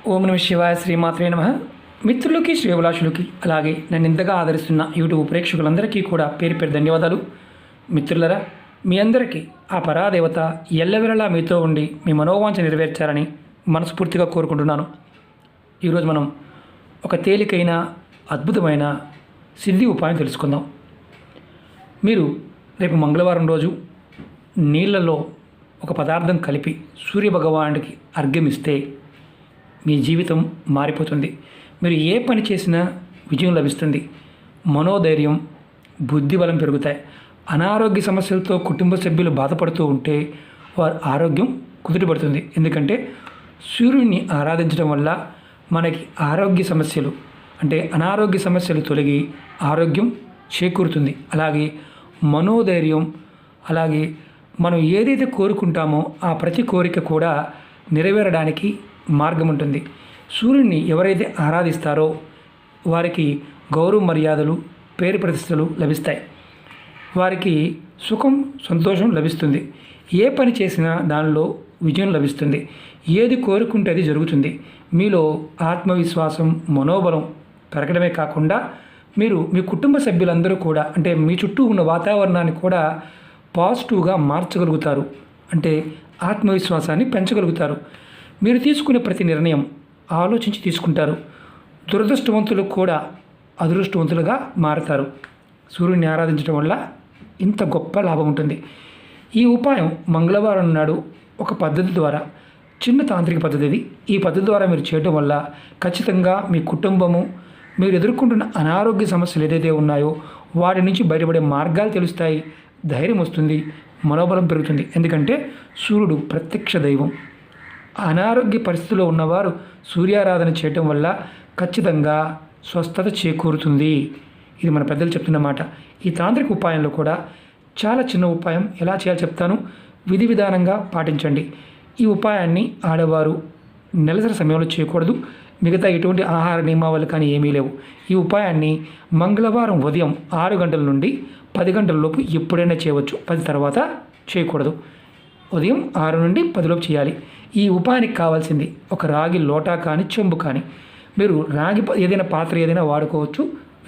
ఓం నమ శివాయ, శ్రీమాత్రే నమ. మిత్రులకి, శ్రేయభిలాషులకి, అలాగే నన్ను ఇంతగా ఆదరిస్తున్న యూట్యూబ్ ప్రేక్షకులందరికీ కూడా పేరు పేరు ధన్యవాదాలు. మిత్రులరా, మీ అందరికీ ఆ పరాదేవత ఎల్లవెల్లలా మీతో ఉండి మీ మనోవాంఛ నెరవేర్చాలని మనస్ఫూర్తిగా కోరుకుంటున్నాను. ఈరోజు మనం ఒక తేలికైన అద్భుతమైన సిద్ధి ఉపాయం తెలుసుకుందాం. మీరు రేపు మంగళవారం రోజు నీళ్ళలో ఒక పదార్థం కలిపి సూర్యభగవానుడికి అర్ఘ్యమిస్తే మీ జీవితం మారిపోతుంది. మీరు ఏ పని చేసినా విజయం లభిస్తుంది. మనోధైర్యం, బుద్ధిబలం పెరుగుతాయి. అనారోగ్య సమస్యలతో కుటుంబ సభ్యులు బాధపడుతూ ఉంటే వారి ఆరోగ్యం కుదుటపడుతుంది. ఎందుకంటే సూర్యుడిని ఆరాధించడం వల్ల మనకి ఆరోగ్య సమస్యలు అంటే అనారోగ్య సమస్యలు తొలగి ఆరోగ్యం చేకూరుతుంది. అలాగే మనోధైర్యం, అలాగే మనం ఏదైతే కోరుకుంటామో ఆ ప్రతి కోరిక కూడా నెరవేరడానికి మార్గం ఉంటుంది. సూర్యుడిని ఎవరైతే ఆరాధిస్తారో వారికి గౌరవ మర్యాదలు, పేరు ప్రతిష్టలు లభిస్తాయి. వారికి సుఖం, సంతోషం లభిస్తుంది. ఏ పని చేసినా దానిలో విజయం లభిస్తుంది. ఏది కోరుకుంటే అది జరుగుతుంది. మీలో ఆత్మవిశ్వాసం, మనోబలం పెరగడమే కాకుండా మీరు మీ కుటుంబ సభ్యులందరూ కూడా అంటే మీ చుట్టూ ఉన్న వాతావరణాన్ని కూడా పాజిటివ్గా మార్చగలుగుతారు. అంటే ఆత్మవిశ్వాసాన్ని పెంచగలుగుతారు. మీరు తీసుకునే ప్రతి నిర్ణయం ఆలోచించి తీసుకుంటారు. దురదృష్టవంతులు కూడా అదృష్టవంతులుగా మారతారు. సూర్యుడిని ఆరాధించడం వల్ల ఇంత గొప్ప లాభం ఉంటుంది. ఈ ఉపాయం మంగళవారం నాడు ఒక పద్ధతి ద్వారా, చిన్న తాంత్రిక పద్ధతి ఇది. ఈ పద్ధతి ద్వారా మీరు చేయడం వల్ల ఖచ్చితంగా మీ కుటుంబము, మీరు ఎదుర్కొంటున్న అనారోగ్య సమస్యలు ఏదైతే ఉన్నాయో వాటి నుంచి బయటపడే మార్గాలు తెలుస్తాయి. ధైర్యం వస్తుంది, మనోబలం పెరుగుతుంది. ఎందుకంటే సూర్యుడు ప్రత్యక్ష దైవం. అనారోగ్య పరిస్థితిలో ఉన్నవారు సూర్యారాధన చేయటం వల్ల ఖచ్చితంగా స్వస్థత చేకూరుతుంది. ఇది మన పెద్దలు చెప్తున్న మాట. ఈ తాంత్రిక ఉపాయంలో కూడా చాలా చిన్న ఉపాయం, ఎలా చేయాలో చెప్తాను. విధి విధానంగా పాటించండి. ఈ ఉపాయాన్ని ఆడవారు నెలసరి సమయంలో చేయకూడదు. మిగతా ఎటువంటి ఆహార నియమావళి కానీ ఏమీ లేవు. ఈ ఉపాయాన్ని మంగళవారం ఉదయం 6 గంటల నుండి 10 గంటల లోపు ఎప్పుడైనా చేయవచ్చు. 10 తర్వాత చేయకూడదు. ఉదయం 6 నుండి 10 లోపు చేయాలి. ఈ ఉపాయానికి కావాల్సింది ఒక రాగి లోటా కానీ, చెంబు కానీ. మీరు రాగి ఏదైనా పాత్ర ఏదైనా వాడుకోవచ్చు.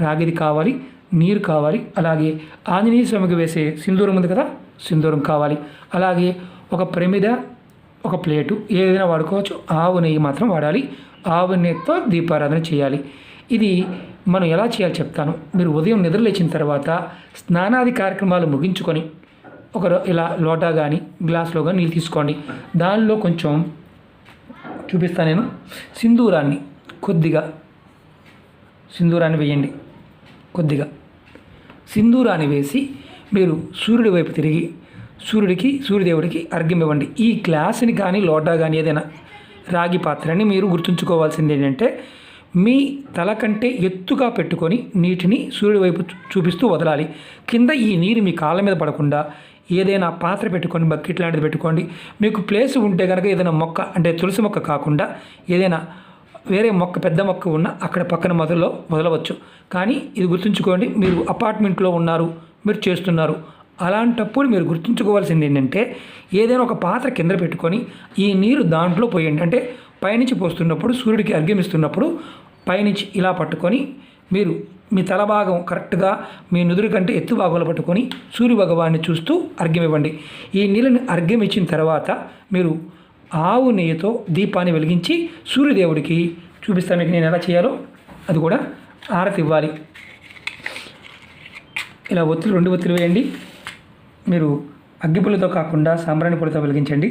రాగిది కావాలి, నీరు కావాలి. అలాగే ఆంజనేయ స్వామికి వేసే సింధూరం ఉంది కదా, సింధూరం కావాలి. అలాగే ఒక ప్రమిద, ఒక ప్లేటు ఏదైనా వాడుకోవచ్చు. ఆవు నెయ్యి మాత్రం వాడాలి. ఆవు నెయ్యితో దీపారాధన చేయాలి. ఇది మనం ఎలా చేయాలో చెప్తాను. మీరు ఉదయం నిద్రలేచిన తర్వాత స్నానాది కార్యక్రమాలు ముగించుకొని ఇలా లోటా కానీ గ్లాస్లో కానీ నీళ్ళు తీసుకోండి. దానిలో కొంచెం చూపిస్తాను నేను. కొద్దిగా సింధూరాన్ని వేయండి. కొద్దిగా సింధూరాన్ని వేసి మీరు సూర్యుడి వైపు తిరిగి సూర్యదేవుడికి అర్ఘ్యం ఇవ్వండి. ఈ గ్లాసుని కానీ లోటా కానీ ఏదైనా రాగి పాత్రని మీరు గుర్తుంచుకోవాల్సింది ఏంటంటే, మీ తల కంటే ఎత్తుగా పెట్టుకొని నీటిని సూర్యుడి వైపు చూపిస్తూ వదలాలి. కింద ఈ నీరు మీ కాళ్ళ మీద పడకుండా ఏదైనా పాత్ర పెట్టుకొని, బకెట్ లాంటిది పెట్టుకోండి. మీకు ప్లేస్ ఉంటే కనుక ఏదైనా మొక్క అంటే తులసి మొక్క కాకుండా ఏదైనా వేరే మొక్క, పెద్ద మొక్క ఉన్న అక్కడ పక్కన మొదల్లో వదలవచ్చు. కానీ ఇది గుర్తుంచుకోండి, మీరు అపార్ట్మెంట్లో ఉన్నారు, మీరు చేస్తున్నారు. అలాంటప్పుడు మీరు గుర్తుంచుకోవాల్సింది ఏంటంటే, ఏదైనా ఒక పాత్ర కింద పెట్టుకొని ఈ నీరు దాంట్లో పోయండి. అంటే పైనుంచి పోస్తున్నప్పుడు, సూర్యుడికి అర్ఘ్యమిస్తున్నప్పుడు పైనుంచి ఇలా పట్టుకొని మీరు మీ తల భాగం కరెక్ట్గా మీ నుదురు కంటే ఎత్తు భాగంలో పట్టుకొని సూర్య భగవాన్ని చూస్తూ అర్ఘ్యం ఇవ్వండి. ఈ నీళ్ళని అర్ఘ్యం ఇచ్చిన తర్వాత మీరు ఆవు నెయ్యితో దీపాన్ని వెలిగించి సూర్యదేవుడికి చూపిస్తాను. మీకు నేను ఎలా చేయాలో అది కూడా హారతి ఇవ్వాలి. ఇలా 2 ఒత్తులు వేయండి. మీరు అగ్గిపుల్లతో కాకుండా సాంబ్రాణి పొడితో వెలిగించండి.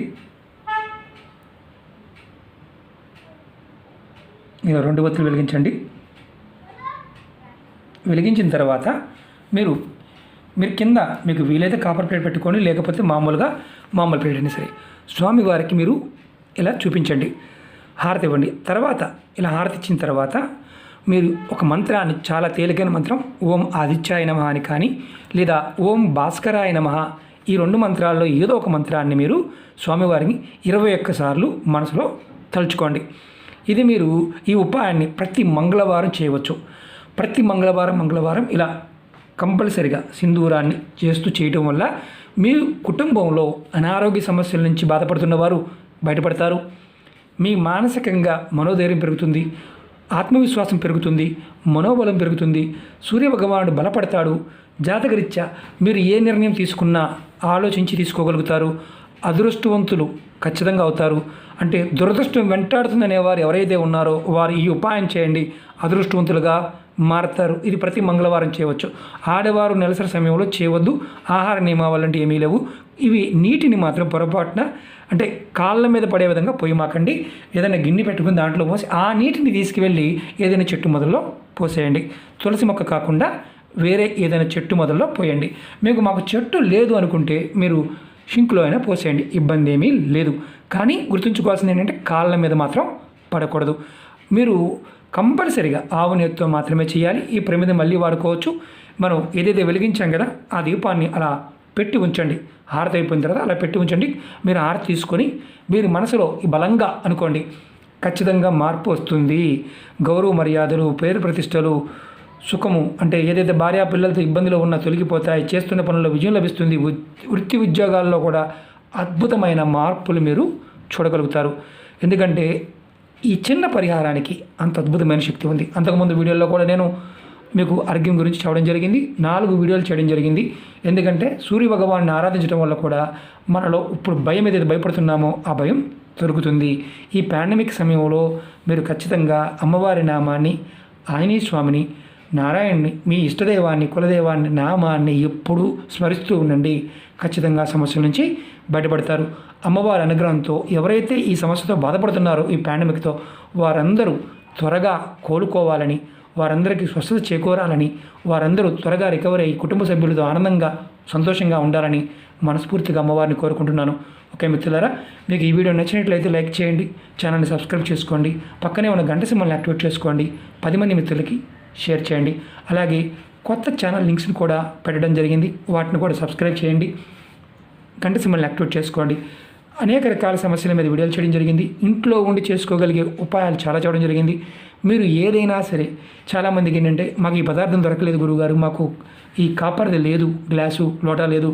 ఇలా 2 ఒత్తులు వెలిగించండి. వెలిగించిన తర్వాత మీరు కింద మీకు వీలైతే కాపర్ ప్లేట్ పెట్టుకోండి, లేకపోతే మామూలు ప్లేట్ అయినా సరే స్వామివారికి మీరు ఇలా చూపించండి. హారతి ఇవ్వండి. తర్వాత ఇలా హారతి ఇచ్చిన తర్వాత మీరు ఒక మంత్రాన్ని, చాలా తేలికైన మంత్రం, ఓం ఆదిత్యాయ నమః అని కానీ లేదా ఓం భాస్కరాయ నమః, ఈ 2 మంత్రాల్లో ఏదో ఒక మంత్రాన్ని మీరు స్వామివారిని 21 సార్లు మనసులో తలుచుకోండి. ఇది మీరు ఈ ఉపాయాన్ని ప్రతి మంగళవారం చేయవచ్చు. ప్రతి మంగళవారం ఇలా కంపల్సరిగా సింధూరాన్ని చేయటం వల్ల మీ కుటుంబంలో అనారోగ్య సమస్యల నుంచి బాధపడుతున్న వారు బయటపడతారు. మీ మానసికంగా మనోధైర్యం పెరుగుతుంది, ఆత్మవిశ్వాసం పెరుగుతుంది, మనోబలం పెరుగుతుంది, సూర్యభగవానుడు బలపడతాడు. జాతకరీత్యా మీరు ఏ నిర్ణయం తీసుకున్నా ఆలోచించి తీసుకోగలుగుతారు. అదృష్టవంతులు ఖచ్చితంగా అవుతారు. అంటే దురదృష్టం వెంటాడుతుందనే వారు ఎవరైతే ఉన్నారో వారు ఈ ఉపాయం చేయండి, అదృష్టవంతులుగా మారతారు. ఇది ప్రతి మంగళవారం చేయవచ్చు. ఆడవారు నెలసరి సమయంలో చేయవద్దు. ఆహార నియమావళి అంటే ఏమీ లేవు. ఇవి నీటిని మాత్రం పొరపాటున అంటే కాళ్ళ మీద పడే విధంగా పోయమాకండి. ఏదైనా గిన్నె పెట్టుకుని దాంట్లో పోసి ఆ నీటిని తీసుకువెళ్ళి ఏదైనా చెట్టు మొదల్లో పోసేయండి. తులసి మొక్క కాకుండా వేరే ఏదైనా చెట్టు మొదల్లో పోయండి. మాకు చెట్టు లేదు అనుకుంటే మీరు షింక్లో అయినా పోసేయండి, ఇబ్బంది ఏమీ లేదు. కానీ గుర్తుంచుకోవాల్సింది ఏంటంటే కాళ్ళ మీద మాత్రం పడకూడదు. మీరు కంపల్సరిగా ఆవు నెయ్యితో మాత్రమే చేయాలి. ఈ ప్రమిద మళ్ళీ వాడుకోవచ్చు. మనం ఏదైతే వెలిగించాం కదా ఆ దీపాన్ని అలా పెట్టి ఉంచండి. హారతి అయిపోయిన తర్వాత అలా పెట్టి ఉంచండి. మీరు హారతి తీసుకొని మీరు మనసులో బలంగా అనుకోండి, ఖచ్చితంగా మార్పు వస్తుంది. గౌరవ మర్యాదలు, పేరు ప్రతిష్టలు, సుఖము అంటే ఏదైతే భార్యా పిల్లలతో ఇబ్బందులు ఉన్నా తొలగిపోతాయి. చేస్తున్న పనుల్లో విజయం లభిస్తుంది. వృత్తి ఉద్యోగాల్లో కూడా అద్భుతమైన మార్పులు మీరు చూడగలుగుతారు. ఎందుకంటే ఈ చిన్న పరిహారానికి అంత అద్భుతమైన శక్తి ఉంది. అంతకుముందు వీడియోలో కూడా నేను మీకు ఆరోగ్యం గురించి చెప్పడం జరిగింది. 4 వీడియోలు చేయడం జరిగింది. ఎందుకంటే సూర్య భగవాన్ని ఆరాధించడం వల్ల కూడా మనలో ఇప్పుడు భయం ఏదైతే భయపడుతున్నామో ఆ భయం దొరుకుతుంది. ఈ పాండమిక్ సమయంలో మీరు ఖచ్చితంగా అమ్మవారి నామాన్ని, ఆంజనేయ స్వామిని, నారాయణ్ణి, మీ ఇష్టదైవాన్ని, కులదైవాన్ని, నామాన్ని ఎప్పుడూ స్మరిస్తూ ఉండండి. ఖచ్చితంగా సమస్యల నుంచి బయటపడతారు. అమ్మవారి అనుగ్రహంతో ఎవరైతే ఈ సమస్యతో బాధపడుతున్నారో ఈ పాండమిక్తో వారందరూ త్వరగా కోలుకోవాలని, వారందరికీ స్వస్థత చేకూరాలని, వారందరూ త్వరగా రికవరీ అయ్యి కుటుంబ సభ్యులతో ఆనందంగా సంతోషంగా ఉండాలని మనస్ఫూర్తిగా అమ్మవారిని కోరుకుంటున్నాను. ఓకే మిత్రులారా, మీకు ఈ వీడియో నచ్చినట్లయితే లైక్ చేయండి, ఛానల్ని సబ్స్క్రైబ్ చేసుకోండి, పక్కనే ఉన్న గంట సింబల్ని యాక్టివేట్ చేసుకోండి, 10 మంది మిత్రులకి షేర్ చేయండి. అలాగే కొత్త ఛానల్ లింక్స్ని కూడా పెట్టడం జరిగింది, వాటిని కూడా సబ్స్క్రైబ్ చేయండి, గంట సింబల్ని యాక్టివేట్ చేసుకోండి. అనేక రకాల సమస్యల మీద వీడియోలు చేయడం జరిగింది. ఇంట్లో ఉండి చేసుకోగలిగే ఉపాయాలు చాలా చేయడం జరిగింది. మీరు ఏదైనా సరే, చాలామందికి ఏంటంటే మాకు ఈ పదార్థం దొరకలేదు గురువుగారు, మాకు ఈ కాపర్ది లేదు, గ్లాసు లోటా లేదు,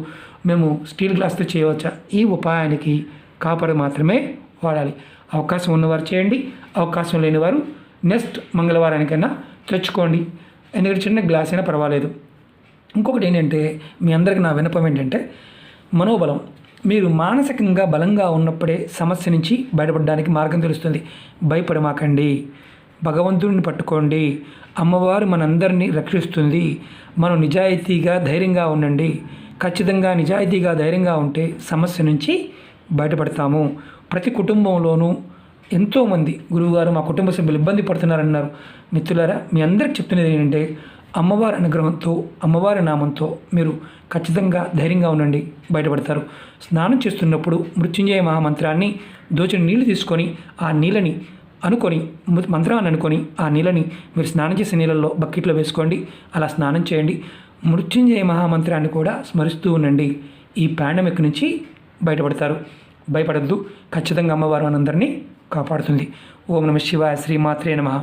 మేము స్టీల్ గ్లాస్తో చేయవచ్చా? ఈ ఉపాయానికి కాపర్ మాత్రమే వాడాలి. అవకాశం ఉన్నవారు చేయండి, అవకాశం లేని వారు నెక్స్ట్ మంగళవారానికైనా తెచ్చుకోండి. ఎందుకంటే చిన్న గ్లాస్ అయినా పర్వాలేదు. ఇంకొకటి ఏంటంటే మీ అందరికీ నా విన్నపం ఏంటంటే మనోబలం. మీరు మానసికంగా బలంగా ఉన్నప్పుడే సమస్య నుంచి బయటపడడానికి మార్గం తెలుస్తుంది. భయపడమాకండి, భగవంతుడిని పట్టుకోండి. అమ్మవారు మనందరినీ రక్షిస్తుంది. మనం నిజాయితీగా ధైర్యంగా ఉండండి. ఖచ్చితంగా నిజాయితీగా ధైర్యంగా ఉంటే సమస్య నుంచి బయటపడతాము. ప్రతి కుటుంబంలోనూ ఎంతోమంది గురువుగారు మా కుటుంబ సభ్యులు ఇబ్బంది పడుతున్నారన్నారు. మిత్రులారా, మీ అందరికి చెప్తున్నది ఏంటంటే అమ్మవారి అనుగ్రహంతో, అమ్మవారి నామంతో మీరు ఖచ్చితంగా ధైర్యంగా ఉండండి, బయటపడతారు. స్నానం చేస్తున్నప్పుడు మృత్యుంజయ మహామంత్రాన్ని దోచిన నీళ్లు తీసుకొని ఆ నీళ్ళని అనుకొని, మంత్రాన్ని అనుకొని ఆ నీళ్ళని మీరు స్నానం చేసే నీళ్ళల్లో బకెట్లో వేసుకోండి. అలా స్నానం చేయండి. మృత్యుంజయ మహామంత్రాన్ని కూడా స్మరిస్తూ ఉండండి. ఈ పాండమిక్ నుంచి బయటపడతారు. భయపడద్దు, ఖచ్చితంగా అమ్మవారు మనందరినీ కాపాడుతుంది. ఓం నమః శివాయ. శ్రీమాత్రే నమః.